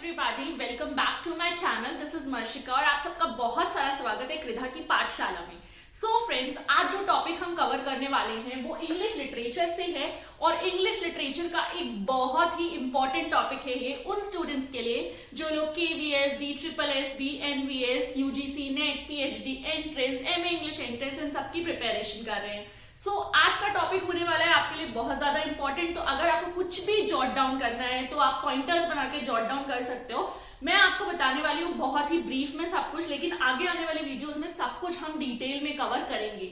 Everybody, welcome back to my channel. This is Marshika और आप सबका बहुत सारा स्वागत है कृधा की पाठशाला में। फ्रेंड्स, आज जो टॉपिक हम कवर करने वाले हैं वो इंग्लिश लिटरेचर से है और इंग्लिश लिटरेचर का एक बहुत ही इंपॉर्टेंट टॉपिक है ये उन स्टूडेंट्स के लिए जो लोग KVS, DSSS, NVS, UGC, NET, PhD entrance, MA English entrance इन सबकी प्रिपरेशन कर रहे हैं। आज का टॉपिक होने वाला है आपके लिए बहुत ज्यादा इंपॉर्टेंट। तो अगर आपको कुछ भी जॉट डाउन करना है तो आप पॉइंटर्स बना के जॉट डाउन कर सकते हो। मैं आपको बताने वाली हूँ बहुत ही ब्रीफ में सब कुछ, लेकिन आगे आने वाले वीडियोस में सब कुछ हम डिटेल में कवर करेंगे।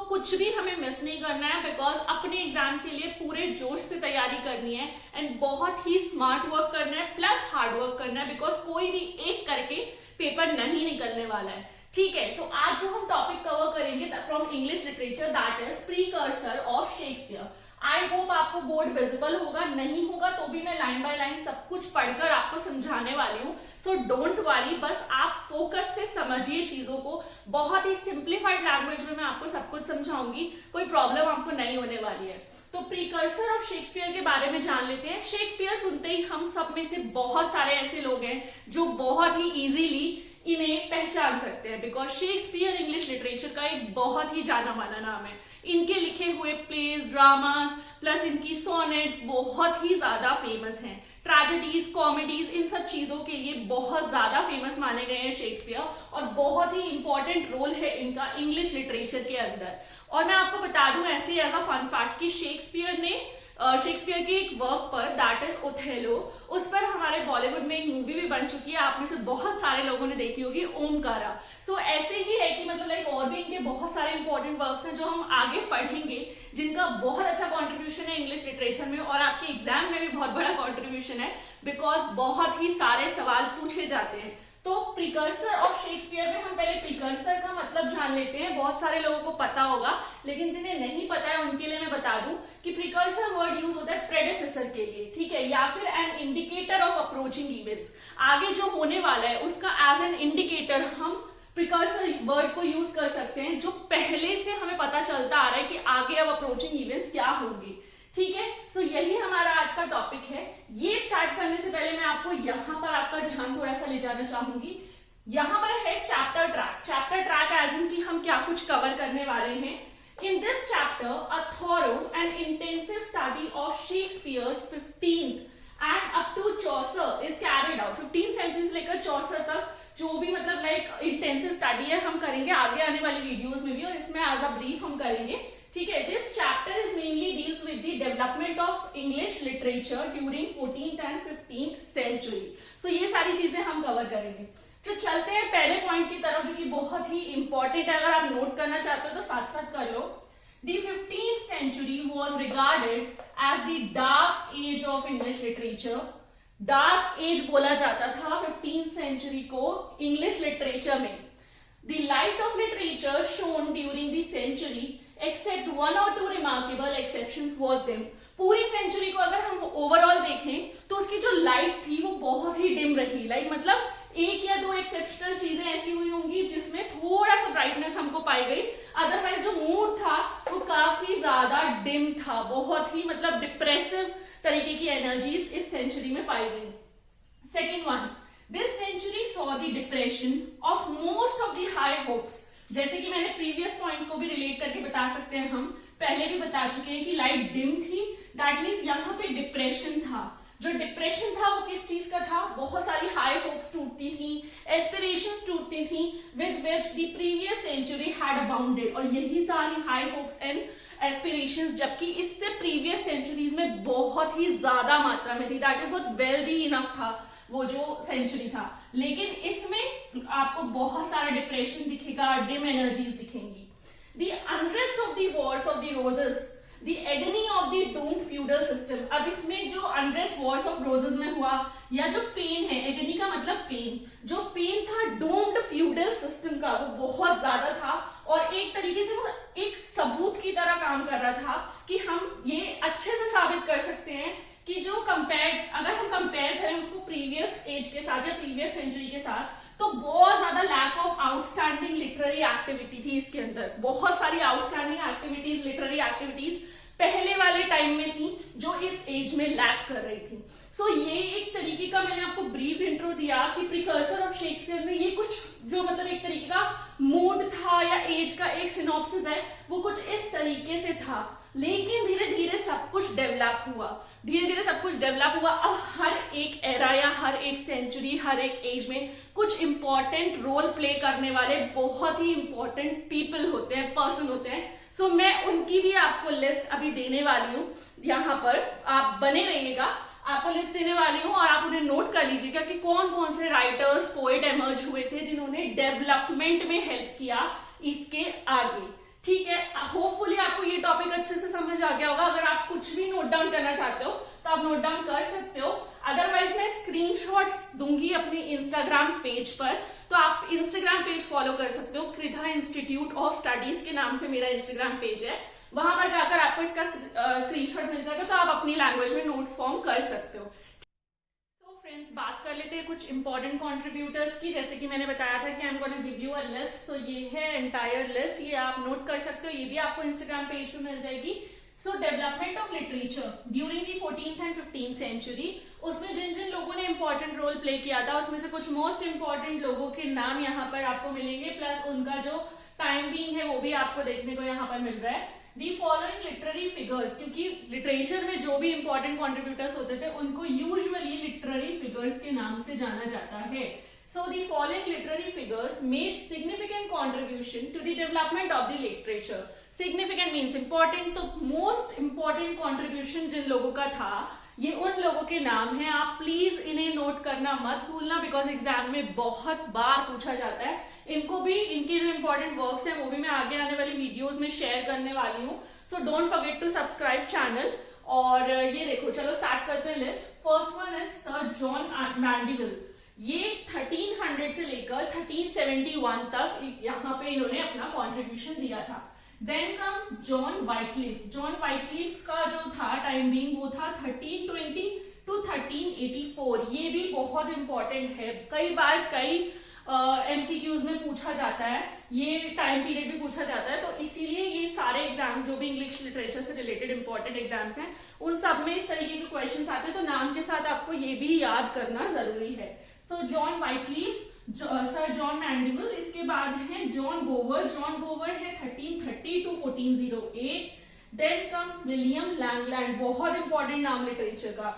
कुछ भी हमें मिस नहीं करना है बिकॉज अपने एग्जाम के लिए पूरे जोश से तैयारी करनी है एंड बहुत ही स्मार्ट वर्क करना है प्लस हार्ड वर्क करना है बिकॉज कोई भी एक करके पेपर नहीं निकलने वाला है। ठीक है, आज जो हम टॉपिक कवर करेंगे from English literature that is precursor of Shakespeare. I hope आपको बोर्ड विजिबल होगा, नहीं होगा तो भी मैं लाइन बाय लाइन सब कुछ पढ़कर आपको समझाने वाली हूँ। सो डोंट वरी, बस आप फोकस से समझिए चीजों को। बहुत ही सिंप्लीफाइड लैंग्वेज में मैं आपको सब कुछ समझाऊंगी, कोई प्रॉब्लम आपको नहीं होने वाली है। तो प्रीकर्सर ऑफ शेक्सपियर के बारे में जान लेते हैं। शेक्सपियर सुनते ही हम सब में से बहुत सारे ऐसे लोग हैं जो बहुत ही इजीली इन्हें पहचान सकते हैं बिकॉज शेक्सपियर इंग्लिश लिटरेचर का एक बहुत ही जाना माना नाम है। इनके लिखे हुए प्लेज, ड्रामास प्लस इनकी सोनेट्स बहुत ही ज्यादा फेमस हैं। ट्रेजेडीज, कॉमेडीज, इन सब चीजों के लिए बहुत ज्यादा फेमस माने गए हैं शेक्सपियर और बहुत ही इंपॉर्टेंट रोल है इनका इंग्लिश लिटरेचर के अंदर। और मैं आपको बता दूं ऐसे एज अ फन फैक्ट कि शेक्सपियर की एक वर्क पर दैट इज ओथेलो, उस पर हमारे बॉलीवुड में एक मूवी भी बन चुकी है, आप में से बहुत सारे लोगों ने देखी होगी, ओमकारा। ऐसे ही है कि मतलब लाइक और भी इनके बहुत सारे इंपॉर्टेंट वर्क्स हैं जो हम आगे पढ़ेंगे जिनका बहुत अच्छा कंट्रीब्यूशन है इंग्लिश लिटरेचर में और आपके एग्जाम में भी बहुत बड़ा कंट्रीब्यूशन है बिकॉज बहुत ही सारे सवाल पूछे जाते हैं। तो प्रीकर्सर ऑफ शेक्सपियर में हम पहले प्रीकर्सर का मतलब जान लेते हैं। बहुत सारे लोगों को पता होगा लेकिन जिन्हें नहीं पता है उनके लिए मैं बता दूं कि प्रीकर्सर वर्ड यूज होता है प्रेडेसेसर के लिए, ठीक है, या फिर an indicator of approaching events. आगे जो होने वाला है उसका एज एन इंडिकेटर हम प्रीकर्सर वर्ड को यूज कर सकते हैं जो पहले से हमें पता चलता आ रहा है कि आगे अब अप्रोचिंग इवेंट्स क्या होंगे। ठीक है, यही हमारा आज का टॉपिक है। ये स्टार्ट करने से पहले मैं आपको यहाँ पर आपका ध्यान थोड़ा सा ले जाना चाहूंगी। यहाँ पर है chapter track. Chapter track as in की हम क्या कुछ कवर करने वाले हैं। In this chapter a thorough and intensive study of Shakespeare's 15th and up to Chaucer is carried out. 15th century से लेकर चौसर तक जो भी मतलब लाइक इंटेंसिव स्टडी है हम करेंगे आगे आने वाली वीडियोस में भी और इसमें एज अ ब्रीफ हम करेंगे। ठीक है, this chapter is mainly deals with the development of English literature during 14th and 15th century. ये सारी चीजें हम कवर करेंगे। तो चलते हैं पहले पॉइंट की तरफ जो कि बहुत ही इंपॉर्टेंट है, अगर आप नोट करना चाहते हो तो साथ साथ कर लो। The 15th century was regarded as the dark age of English literature. Dark age बोला जाता था 15th सेंचुरी को इंग्लिश लिटरेचर में। The light of literature shone during the century except one or two remarkable exceptions was dim. पूरी century को अगर हम overall देखें तो उसकी जो लाइट थी वो बहुत ही डिम रही। लाइक मतलब एक या दो एक्सेप्शनल चीजें ऐसी हुई होंगी जिसमें थोड़ा सा ब्राइटनेस हमको पाई गई, अदरवाइज जो मूड था वो काफी ज्यादा डिम था। बहुत ही मतलब डिप्रेसिव तरीके की एनर्जीज इस सेंचुरी में पाई गई। Second one, this century saw the depression of most of the high hopes. जैसे कि मैंने प्रीवियस पॉइंट को भी रिलेट करके बता सकते हैं, हम पहले भी बता चुके हैं कि लाइट डिम थी, दैट मीन्स यहाँ पे डिप्रेशन था। जो डिप्रेशन था वो किस चीज का था, बहुत सारी हाई होप्स टूटती थी, एस्पिरेशंस टूटती थी with which the previous century had abounded. और यही सारी हाई होप्स एंड एस्पिरेशंस जबकि इससे प्रीवियस सेंचुरीज में बहुत ही ज्यादा मात्रा में थी, दैट इज बहुत वेल्दी इनफ था वो जो सेंचुरी था। लेकिन इसमें आपको बहुत सारा डिप्रेशन दिखेगा, डिम एनर्जीज दिखेंगी। The unrest of the Wars of the roses, the agony of the doomed feudal system. अब इसमें जो अनरेस्ट वॉर्स ऑफ रोजेस में हुआ या जो पेन है, एगनी का मतलब पेन, जो पेन था डूम्ड फ्यूडल सिस्टम का वो बहुत ज्यादा था और एक तरीके से वो एक सबूत की तरह काम कर रहा था कि हम ये अच्छे से साबित कर सकते हैं कि जो अगर हम कंपेयर करें उसको प्रीवियस एज के साथ या प्रीवियस सेंचुरी के साथ तो बहुत ज्यादा lack of outstanding literary activity थी इसके अंदर। बहुत सारी आउटस्टैंडिंग एक्टिविटीज, लिटरेरी एक्टिविटीज पहले वाले टाइम में थी जो इस एज में लैक कर रही थी। सो ये एक तरीके का मैंने आपको ब्रीफ इंट्रो दिया कि प्रिकर्सर ऑफ शेक्सपियर में ये कुछ जो मतलब एक तरीके का मूड था या एज का एक सिनॉप्सिस है, वो कुछ इस तरीके से था। लेकिन धीरे धीरे सब कुछ डेवलप हुआ, धीरे धीरे सब कुछ डेवलप हुआ। अब हर एक एरा या हर एक सेंचुरी, हर एक एज में कुछ इंपॉर्टेंट रोल प्ले करने वाले बहुत ही इंपॉर्टेंट पीपल होते हैं, पर्सन होते हैं। सो मैं उनकी भी आपको लिस्ट अभी देने वाली हूँ, यहाँ पर आप बने रहिएगा, आपको लिस्ट देने वाली हूँ और आप उन्हें नोट कर लीजिएगा कि कौन कौन से राइटर्स, पोएट एमर्ज हुए थे जिन्होंने डेवलपमेंट में हेल्प किया इसके आगे। ठीक है, होपफुली आपको ये टॉपिक अच्छे से समझ आ गया होगा। अगर आप कुछ भी नोट डाउन करना चाहते हो तो आप नोट डाउन कर सकते हो, अदरवाइज मैं स्क्रीनशॉट्स दूंगी अपने इंस्टाग्राम पेज पर, तो आप इंस्टाग्राम पेज फॉलो कर सकते हो। कृधा इंस्टीट्यूट ऑफ स्टडीज के नाम से मेरा इंस्टाग्राम पेज है, वहां पर जाकर आपको इसका स्क्रीनशॉट मिल जाएगा, तो आप अपनी लैंग्वेज में नोट्स फॉर्म कर सकते हो। फ्रेंड्स, बात कर लेते हैं कुछ इंपॉर्टेंट कंट्रीब्यूटर्स की। जैसे कि मैंने बताया था कि I am gonna give you a list, तो ये है एंटायर लिस्ट, ये आप नोट कर सकते हो, ये भी आपको इंस्टाग्राम पेज पे मिल जाएगी। So development of literature during the 14th and 15th century, उसमें जिन जिन लोगों ने इंपॉर्टेंट रोल प्ले किया था उसमें से कुछ मोस्ट इंपॉर्टेंट लोगों के नाम यहाँ पर आपको मिलेंगे, प्लस उनका जो टाइम बीइंग है वो भी आपको देखने को यहाँ पर मिल रहा है। दी फॉलोइंग लिटरेरी फिगर्स, क्योंकि लिटरेचर में जो भी इंपॉर्टेंट कॉन्ट्रीब्यूटर्स होते थे उनको यूजुअली लिटरेरी फिगर्स के नाम से जाना जाता है। So the following literary figures made significant contribution to the development of the literature. Significant means important, तो मोस्ट इंपॉर्टेंट कॉन्ट्रीब्यूशन जिन लोगों का था ये उन लोगों के नाम हैं। आप प्लीज इन्हें नोट करना मत भूलना, बिकॉज एग्जाम में बहुत बार पूछा जाता है। इनको भी, इनके जो इंपॉर्टेंट वर्क्स हैं वो भी मैं आगे आने वाली वीडियोस में शेयर करने वाली हूँ। So don't forget to subscribe channel. और ये देखो, चलो स्टार्ट करते हैं list. First one is sir John Mandeville. ये 1300 से लेकर 1371 तक यहाँ पे इन्होंने अपना कॉन्ट्रीब्यूशन दिया था। Then comes John Wycliffe. John Wycliffe का जो था टाइम बीइंग वो था 1320 टू 1384। ये भी बहुत इंपॉर्टेंट है, कई बार कई एमसीक्यूज में पूछा जाता है, ये टाइम पीरियड भी पूछा जाता है, तो इसीलिए ये सारे एग्जाम जो भी इंग्लिश लिटरेचर से रिलेटेड इंपॉर्टेंट एग्जाम्स हैं उन सब में इस तरीके के क्वेश्चंस आते हैं, तो नाम के साथ आपको ये भी याद करना जरूरी है। So John Wycliffe, sir John Mandeville, इसके बाद है जॉन गोवर। जॉन गोवर है 1330 to 1408। Then comes William Langland, बहुत इंपॉर्टेंट नाम लिटरेचर का,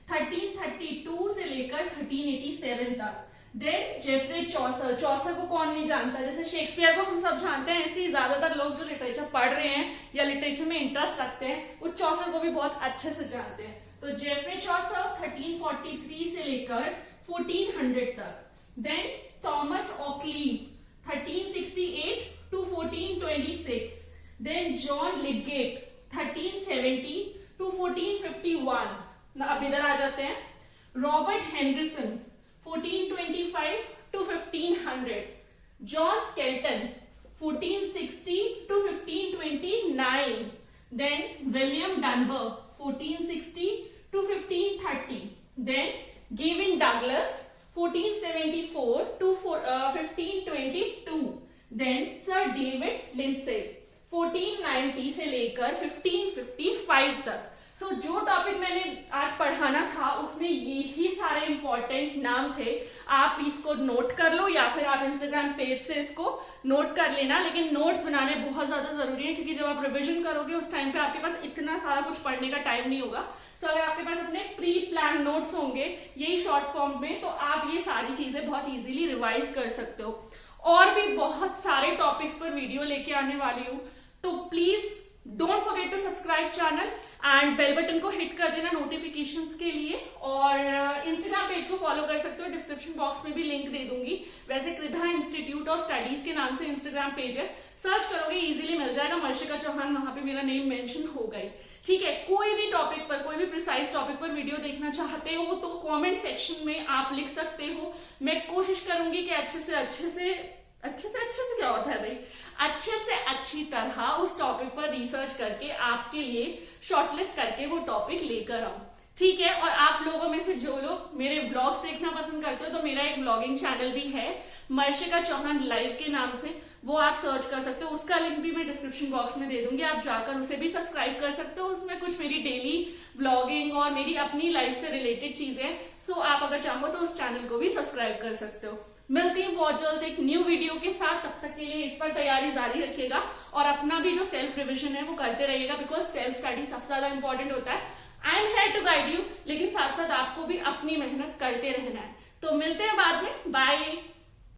1332 से लेकर 1387 तक। Then Geoffrey Chaucer. चौसर को कौन नहीं जानता, जैसे शेक्सपियर को हम सब जानते हैं, ऐसे ही ज्यादातर लोग जो लिटरेचर पढ़ रहे हैं या लिटरेचर में इंटरेस्ट रखते हैं वो चौसर को भी बहुत अच्छे से जानते हैं। तो जेफरी चौसर 1343 से लेकर 1400 तक। Then Thomas Occleve 1368 to 1426। Then John Lydgate 1370 to 1451। अब इधर आ जाते हैं, Robert Henryson 1425 to 1500। John Skelton 1460 to 1529। Then William Dunbar 1460 to 1530। Then Gavin Douglas 1474 to 1522। Then sir David Lindsay 1490 से लेकर 1555 तक। सो जो टॉपिक मैंने आज पढ़ाना था उसमें यही सारे इंपॉर्टेंट नाम थे। आप इसको नोट कर लो या फिर आप इंस्टाग्राम पेज से इसको नोट कर लेना, लेकिन नोट्स बनाने बहुत ज्यादा जरूरी है, क्योंकि जब आप रिवीजन करोगे उस टाइम पे आपके पास इतना सारा कुछ पढ़ने का टाइम नहीं होगा। सो अगर आपके पास अपने प्री प्लान नोट्स होंगे यही शॉर्ट फॉर्म में, तो आप ये सारी चीजें बहुत इजीली रिवाइज कर सकते हो। और भी बहुत सारे टॉपिक्स पर वीडियो लेके आने वाली हूँ, तो please don't forget to subscribe channel and bell button को हिट कर देना नोटिफिकेशंस के लिए। और इंस्टाग्राम पेज को फॉलो कर सकते हो, डिस्क्रिप्शन बॉक्स में भी लिंक दे दूंगी। वैसे कृधा इंस्टीट्यूट ऑफ स्टडीज के नाम से इंस्टाग्राम पेज है, सर्च करोगे इजीली मिल जाएगा, मर्शिका चौहान वहां पे मेरा नेम मेंशन हो गई। ठीक है, कोई भी टॉपिक पर, कोई भी प्रिसाइज टॉपिक पर वीडियो देखना चाहते हो तो कमेंट सेक्शन में आप लिख सकते हो। मैं कोशिश करूंगी कि अच्छे से क्या होता है भाई, अच्छे से अच्छी तरह उस टॉपिक पर रिसर्च करके आपके लिए शॉर्टलिस्ट करके वो टॉपिक लेकर आऊं। ठीक है, और आप लोगों में से जो लोग मेरे ब्लॉग ब्लॉग्स देखना पसंद करते हो तो मेरा एक ब्लॉगिंग चैनल भी है मर्शिका चौहान लाइव के नाम से, वो आप सर्च कर सकते हो। उसका लिंक भी मैं डिस्क्रिप्शन बॉक्स में दे दूंगी, आप जाकर उसे भी सब्सक्राइब कर सकते हो। उसमें कुछ मेरी डेली ब्लॉगिंग और मेरी अपनी लाइफ से रिलेटेड चीजें, सो आप अगर चाहो तो उस चैनल को भी सब्सक्राइब कर सकते हो। मिलती है बहुत जल्द एक न्यू वीडियो के साथ, तब तक के लिए इस पर तैयारी जारी रखिएगा और अपना भी जो सेल्फ रिविजन है वो करते रहिएगा, बिकॉज सेल्फ स्टडी सबसे ज्यादा इंपॉर्टेंट होता है। I am here to guide you, लेकिन साथ साथ आपको भी अपनी मेहनत करते रहना है। तो मिलते हैं बाद में, बाय।